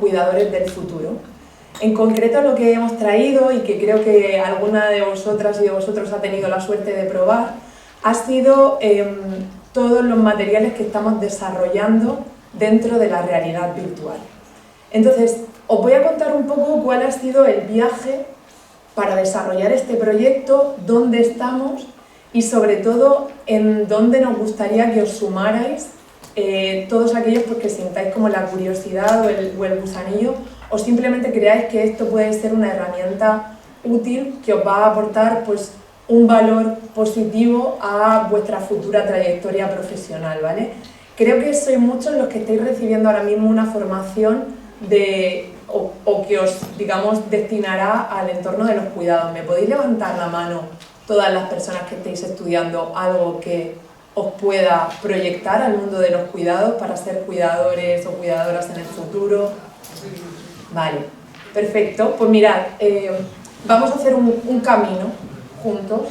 cuidadores del futuro. En concreto lo que hemos traído, y que creo que alguna de vosotras y de vosotros ha tenido la suerte de probar, ha sido todos los materiales que estamos desarrollando dentro de la realidad virtual. Entonces, os voy a contar un poco cuál ha sido el viaje para desarrollar este proyecto, dónde estamos y sobre todo en dónde nos gustaría que os sumarais todos aquellos que sintáis como la curiosidad o el gusanillo, o simplemente creáis que esto puede ser una herramienta útil que os va a aportar pues, un valor positivo a vuestra futura trayectoria profesional, ¿vale? Creo que sois muchos los que estáis recibiendo ahora mismo una formación o que os, digamos, destinará al entorno de los cuidados. ¿Me podéis levantar la mano todas las personas que estéis estudiando algo que os pueda proyectar al mundo de los cuidados para ser cuidadores o cuidadoras en el futuro? Vale, perfecto. Pues mirad, vamos a hacer un camino juntos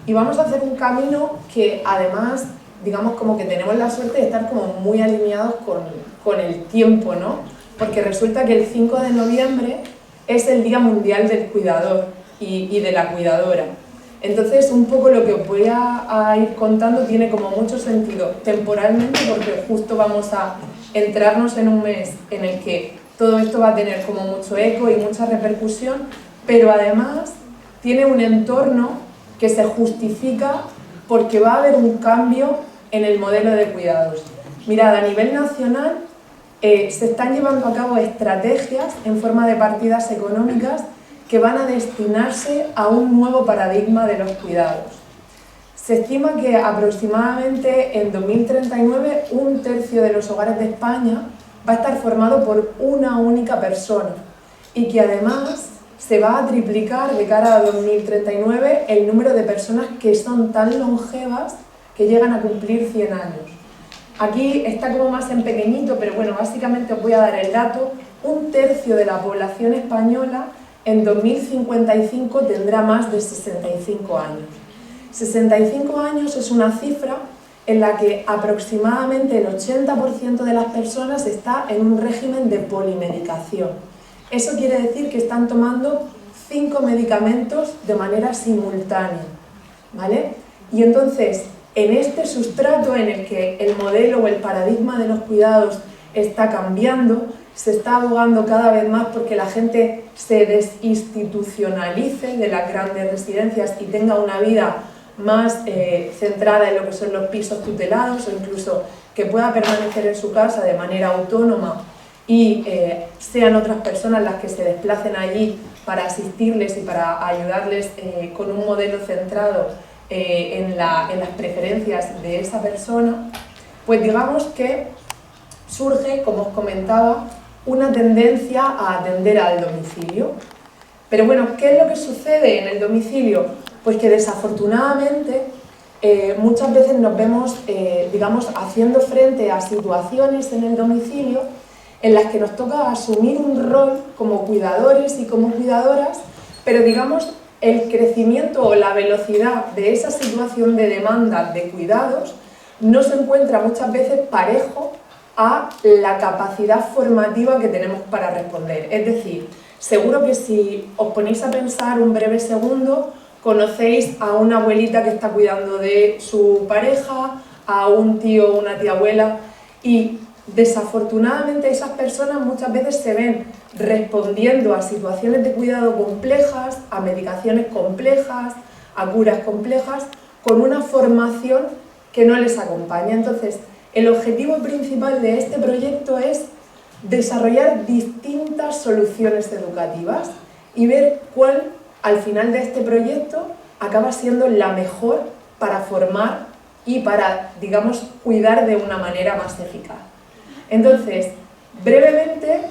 y vamos a hacer un camino que además, digamos, como que tenemos la suerte de estar como muy alineados con el tiempo, ¿no? Porque resulta que el 5 de noviembre es el Día Mundial del Cuidador y de la Cuidadora. Entonces, un poco lo que os voy a ir contando tiene como mucho sentido temporalmente, porque justo vamos a entrarnos en un mes en el que todo esto va a tener como mucho eco y mucha repercusión, pero además tiene un entorno que se justifica porque va a haber un cambio en el modelo de cuidados. Mirad, a nivel nacional se están llevando a cabo estrategias en forma de partidas económicas que van a destinarse a un nuevo paradigma de los cuidados. Se estima que aproximadamente en 2039 un tercio de los hogares de España va a estar formado por una única persona y que además se va a triplicar de cara a 2039 el número de personas que son tan longevas que llegan a cumplir 100 años. Aquí está como más en pequeñito, pero bueno, básicamente os voy a dar el dato. Un tercio de la población española en 2055 tendrá más de 65 años. 65 años es una cifra en la que aproximadamente el 80% de las personas está en un régimen de polimedicación. Eso quiere decir que están tomando 5 medicamentos de manera simultánea, ¿vale? Y entonces, en este sustrato en el que el modelo o el paradigma de los cuidados está cambiando, se está abogando cada vez más porque la gente se desinstitucionalice de las grandes residencias y tenga una vida más centrada en lo que son los pisos tutelados, o incluso que pueda permanecer en su casa de manera autónoma y sean otras personas las que se desplacen allí para asistirles y para ayudarles con un modelo centrado en las preferencias de esa persona. Pues digamos que surge, como os comentaba, una tendencia a atender al domicilio. Pero bueno, ¿qué es lo que sucede en el domicilio? Pues que desafortunadamente muchas veces nos vemos, digamos, haciendo frente a situaciones en el domicilio en las que nos toca asumir un rol como cuidadores y como cuidadoras, pero digamos, el crecimiento o la velocidad de esa situación de demanda de cuidados no se encuentra muchas veces parejo a la capacidad formativa que tenemos para responder. Es decir, seguro que si os ponéis a pensar un breve segundo, conocéis a una abuelita que está cuidando de su pareja, a un tío o una tía abuela, y desafortunadamente esas personas muchas veces se ven respondiendo a situaciones de cuidado complejas, a medicaciones complejas, a curas complejas, con una formación que no les acompaña. Entonces, el objetivo principal de este proyecto es desarrollar distintas soluciones educativas y ver cuál, al final de este proyecto, acaba siendo la mejor para formar y para, digamos, cuidar de una manera más eficaz. Entonces, brevemente,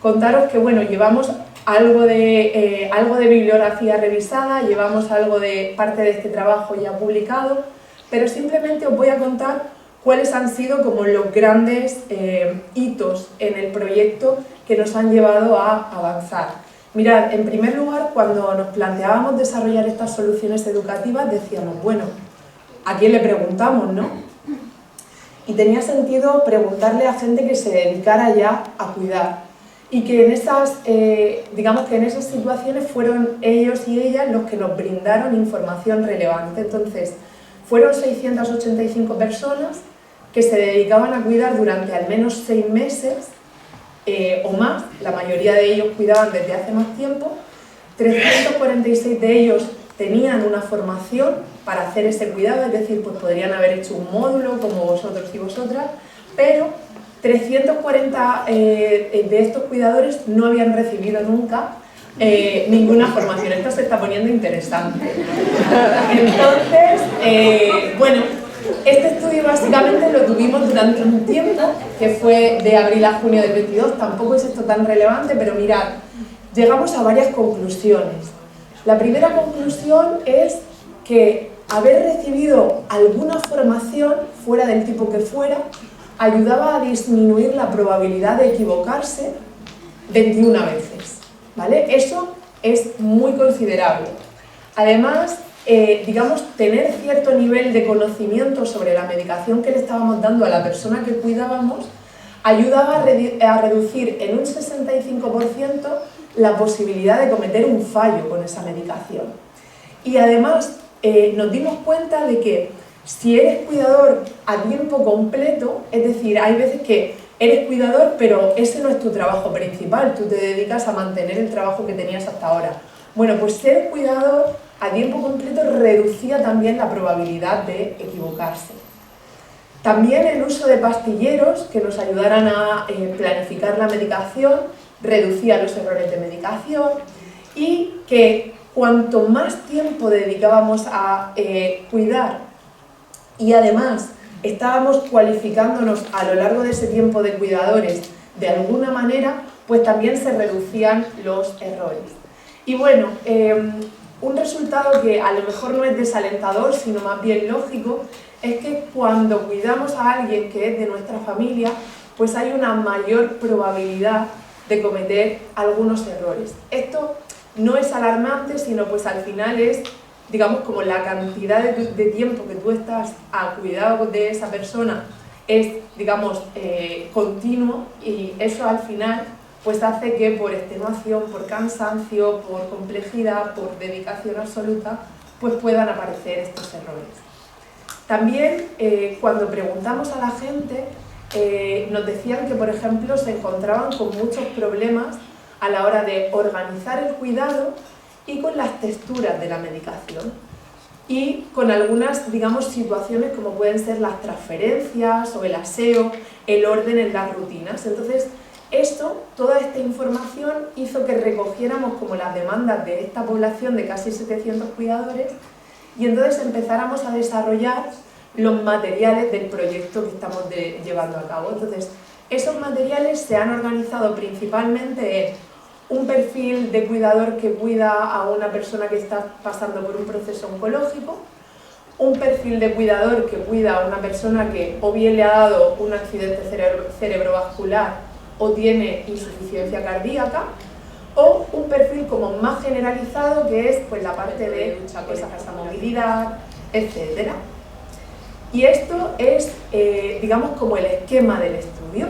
contaros que, bueno, llevamos algo de bibliografía revisada, llevamos algo de parte de este trabajo ya publicado, pero simplemente os voy a contar cuáles han sido como los grandes hitos en el proyecto que nos han llevado a avanzar. Mirad, en primer lugar, cuando nos planteábamos desarrollar estas soluciones educativas, decíamos, bueno, ¿a quién le preguntamos, no? Y tenía sentido preguntarle a gente que se dedicara ya a cuidar. y que en esas, digamos que en esas situaciones fueron ellos y ellas los que nos brindaron información relevante. Entonces, fueron 685 personas que se dedicaban a cuidar durante al menos 6 meses o más, la mayoría de ellos cuidaban desde hace más tiempo, 346 de ellos tenían una formación para hacer ese cuidado, es decir, pues podrían haber hecho un módulo como vosotros y vosotras, pero 340 de estos cuidadores no habían recibido nunca ninguna formación. Esto se está poniendo interesante. Entonces, bueno, este estudio básicamente lo tuvimos durante un tiempo, que fue de abril a junio del 22, tampoco es esto tan relevante, pero mirad, llegamos a varias conclusiones. La primera conclusión es que haber recibido alguna formación, fuera del tipo que fuera, ayudaba a disminuir la probabilidad de equivocarse 21 veces, ¿vale? Eso es muy considerable. Además, digamos, tener cierto nivel de conocimiento sobre la medicación que le estábamos dando a la persona que cuidábamos ayudaba a reducir en un 65% la posibilidad de cometer un fallo con esa medicación. Y además nos dimos cuenta de que si eres cuidador a tiempo completo, es decir, hay veces que eres cuidador pero ese no es tu trabajo principal, tú te dedicas a mantener el trabajo que tenías hasta ahora. Bueno, pues ser cuidador a tiempo completo reducía también la probabilidad de equivocarse. También el uso de pastilleros que nos ayudaran a planificar la medicación reducía los errores de medicación y que cuanto más tiempo dedicábamos a cuidar y además estábamos cualificándonos a lo largo de ese tiempo de cuidadores de alguna manera, pues también se reducían los errores. Y bueno, un resultado que a lo mejor no es desalentador, sino más bien lógico, es que cuando cuidamos a alguien que es de nuestra familia, pues hay una mayor probabilidad de cometer algunos errores. Esto no es alarmante, sino pues al final es, digamos, como la cantidad de tiempo que tú estás a cuidado de esa persona es, digamos, continuo, y eso al final pues hace que por extenuación, por cansancio, por complejidad, por dedicación absoluta, pues puedan aparecer estos errores. También cuando preguntamos a la gente, nos decían que, por ejemplo, se encontraban con muchos problemas a la hora de organizar el cuidado y con las texturas de la medicación y con algunas, digamos, situaciones como pueden ser las transferencias o el aseo, el orden en las rutinas. Entonces, toda esta información hizo que recogiéramos como las demandas de esta población de casi 700 cuidadores y entonces empezáramos a desarrollar los materiales del proyecto que estamos llevando a cabo. Entonces, esos materiales se han organizado principalmente en un perfil de cuidador que cuida a una persona que está pasando por un proceso oncológico, un perfil de cuidador que cuida a una persona que o bien le ha dado un accidente cerebrovascular o tiene insuficiencia cardíaca, o un perfil como más generalizado que es pues la parte de lucha con esa movilidad, etc. Y esto es, digamos, como el esquema del estudio,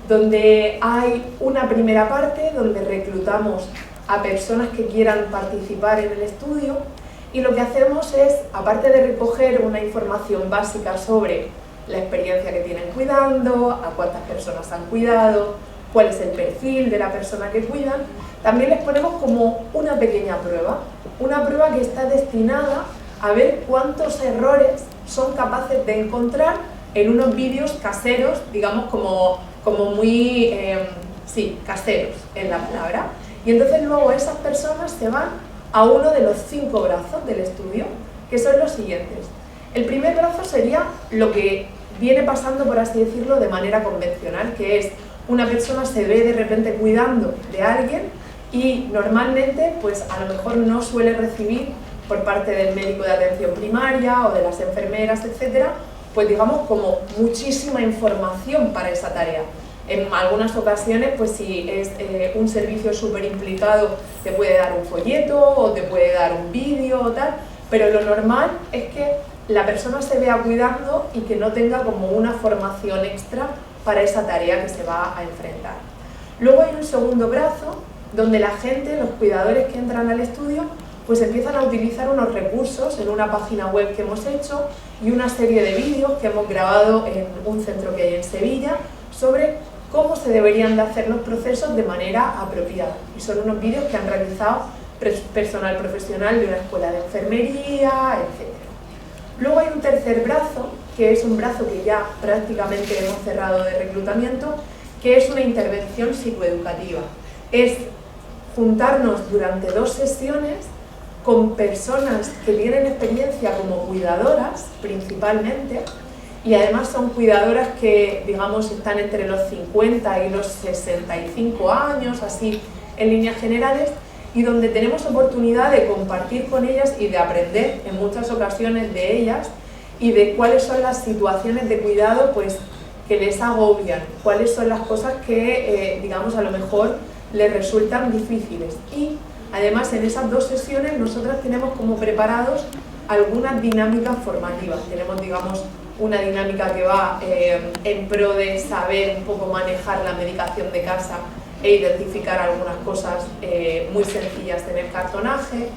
donde hay una primera parte donde reclutamos a personas que quieran participar en el estudio y lo que hacemos es, aparte de recoger una información básica sobre la experiencia que tienen cuidando, a cuántas personas han cuidado, cuál es el perfil de la persona que cuidan, también les ponemos como una pequeña prueba, una prueba que está destinada a ver cuántos errores son capaces de encontrar en unos vídeos caseros, digamos como muy, caseros en la palabra. Y entonces luego esas personas se van a uno de los 5 brazos del estudio, que son los siguientes. El primer brazo sería lo que viene pasando, por así decirlo, de manera convencional, que es una persona se ve de repente cuidando de alguien y normalmente pues a lo mejor no suele recibir por parte del médico de atención primaria o de las enfermeras, etcétera, pues digamos como muchísima información para esa tarea. En algunas ocasiones, pues si es un servicio súper implicado, te puede dar un folleto o te puede dar un vídeo o tal, pero lo normal es que la persona se vea cuidando y que no tenga como una formación extra para esa tarea que se va a enfrentar. Luego hay un segundo brazo donde la gente, los cuidadores que entran al estudio, pues empiezan a utilizar unos recursos en una página web que hemos hecho y una serie de vídeos que hemos grabado en un centro que hay en Sevilla sobre cómo se deberían de hacer los procesos de manera apropiada. Y son unos vídeos que han realizado personal profesional de una escuela de enfermería, etc. Luego hay un tercer brazo, que es un brazo que ya prácticamente hemos cerrado de reclutamiento, que es una intervención psicoeducativa. Es juntarnos durante 2 sesiones con personas que tienen experiencia como cuidadoras, principalmente, y además son cuidadoras que, digamos, están entre los 50 y los 65 años, así en líneas generales, y donde tenemos oportunidad de compartir con ellas y de aprender en muchas ocasiones de ellas y de cuáles son las situaciones de cuidado pues, que les agobian, cuáles son las cosas que, digamos, a lo mejor les resultan difíciles. Y además en esas 2 sesiones nosotras tenemos como preparados algunas dinámicas formativas. Tenemos, digamos, una dinámica que va en pro de saber un poco manejar la medicación de casa e identificar algunas cosas muy sencillas en el cartonaje.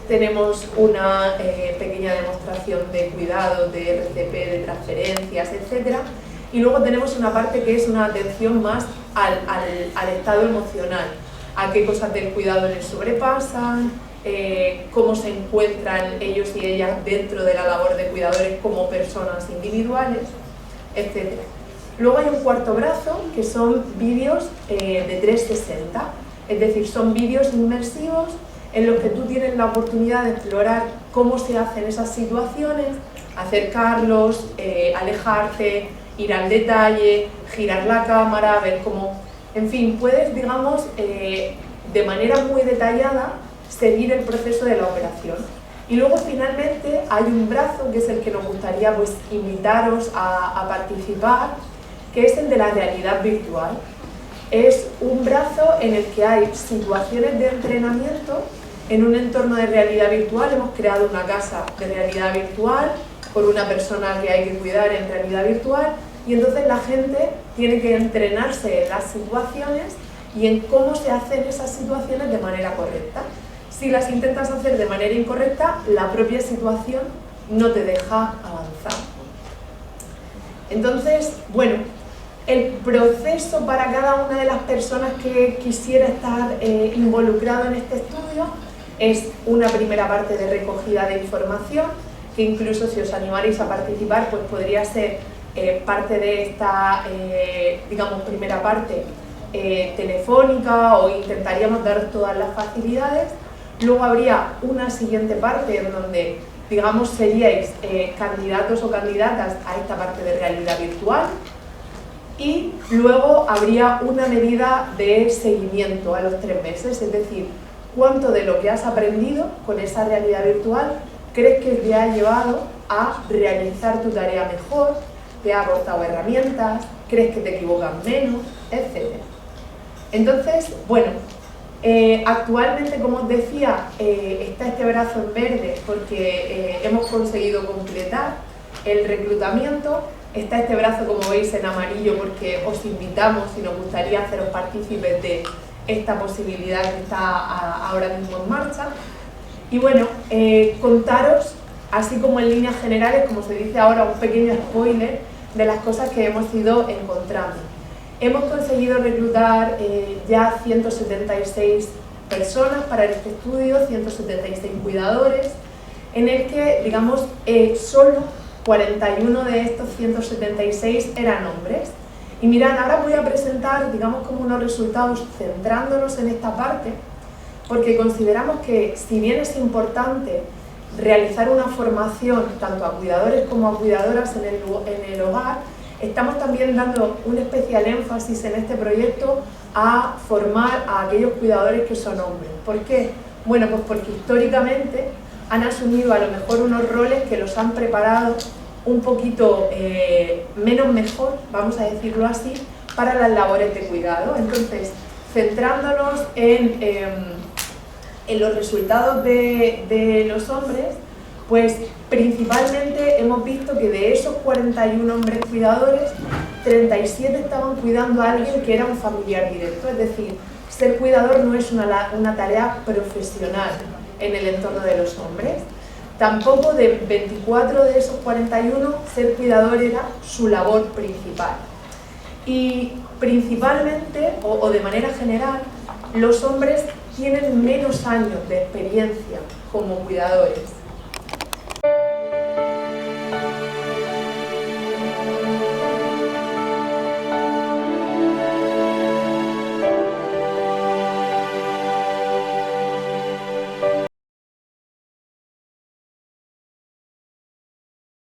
Tenemos una pequeña demostración de cuidado, de RCP, de transferencias, etc. Y luego tenemos una parte que es una atención más al estado emocional, a qué cosas del cuidado les sobrepasan, cómo se encuentran ellos y ellas dentro de la labor de cuidadores como personas individuales, etc. Luego hay un cuarto brazo que son vídeos de 360, es decir, son vídeos inmersivos en los que tú tienes la oportunidad de explorar cómo se hacen esas situaciones, acercarlos, alejarte, ir al detalle, girar la cámara, ver cómo... En fin, puedes, digamos, de manera muy detallada seguir el proceso de la operación. Y luego finalmente hay un brazo que es el que nos gustaría pues, invitaros a participar, que es el de la realidad virtual. Es un brazo en el que hay situaciones de entrenamiento en un entorno de realidad virtual. Hemos creado una casa de realidad virtual por una persona que hay que cuidar en realidad virtual y entonces la gente tiene que entrenarse en las situaciones y en cómo se hacen esas situaciones de manera correcta. Si las intentas hacer de manera incorrecta, la propia situación no te deja avanzar. Entonces, bueno, el proceso para cada una de las personas que quisiera estar involucrado en este estudio es una primera parte de recogida de información, que incluso si os animaréis a participar, pues podría ser parte de esta, digamos, primera parte telefónica o intentaríamos daros todas las facilidades. Luego habría una siguiente parte en donde, digamos, seríais candidatos o candidatas a esta parte de realidad virtual y luego habría una medida de seguimiento a los 3 meses, es decir, cuánto de lo que has aprendido con esa realidad virtual crees que te ha llevado a realizar tu tarea mejor, te ha aportado herramientas, crees que te equivocas menos, etc. Entonces, bueno, actualmente, como os decía, está este brazo en verde porque hemos conseguido completar el reclutamiento. Está este brazo, como veis, en amarillo porque os invitamos y nos gustaría haceros partícipes de esta posibilidad que está ahora mismo en marcha. Y bueno, contaros, así como en líneas generales, como se dice ahora, un pequeño spoiler de las cosas que hemos ido encontrando. Hemos conseguido reclutar ya 176 personas para este estudio, 176 cuidadores, en el que, digamos, solo 41 de estos 176 eran hombres. Y mirad, ahora voy a presentar, digamos, como unos resultados centrándonos en esta parte, porque consideramos que, si bien es importante realizar una formación tanto a cuidadores como a cuidadoras en el hogar, estamos también dando un especial énfasis en este proyecto a formar a aquellos cuidadores que son hombres. ¿Por qué? Bueno, pues porque históricamente han asumido a lo mejor unos roles que los han preparado un poquito menos mejor, vamos a decirlo así, para las labores de cuidado. Entonces, centrándonos en los resultados de los hombres, pues principalmente hemos visto que de esos 41 hombres cuidadores, 37 estaban cuidando a alguien que era un familiar directo. Es decir, ser cuidador no es una tarea profesional en el entorno de los hombres. Tampoco de 24 de esos 41, ser cuidador era su labor principal. Y principalmente, o de manera general, los hombres tienen menos años de experiencia como cuidadores.